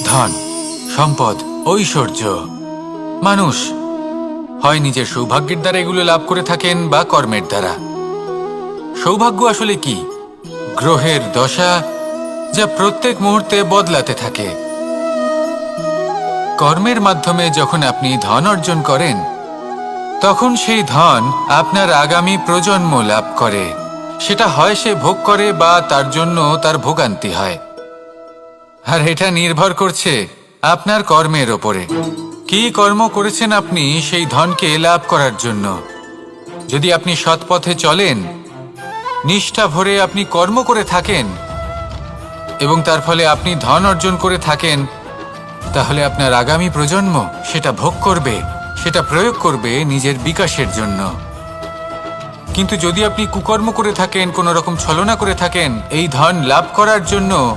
ধন, সম্পদ, ঐশ্বর্য। মানুষ হয় নিজের সৌভাগ্যের দ্বারা এগুলো লাভ করে থাকেন বা কর্মের দ্বারা। সৌভাগ্য আসলে কি? গ্রহের দশা, যা প্রত্যেক মুহূর্তে বদলাতে থাকে। কর্মের মাধ্যমে যখন আপনি ধন অর্জন করেন, তখন সেই ধন আপনার আগামী প্রজন্ম লাভ করে। সেটা হয় সে ভোগ করে বা তার জন্য তার ভোগান্তি হয়। আর এটা নির্ভর করছে আপনার কর্মের ওপরে। কি কর্ম করেছেন আপনি সেই ধনকে লাভ করার জন্য। যদি আপনি সৎ পথে চলেন, নিষ্ঠা ভরে আপনি কর্ম করে থাকেন এবং তার ফলে আপনি ধন অর্জন করে থাকেন, তাহলে আপনার আগামী প্রজন্ম সেটা ভোগ করবে, সেটা প্রয়োগ করবে নিজের বিকাশের জন্য। কিন্তু যদি আপনি কুকর্ম করে থাকেন, কোনো রকম ছলনা করে থাকেন এই ধন লাভ করার জন্য,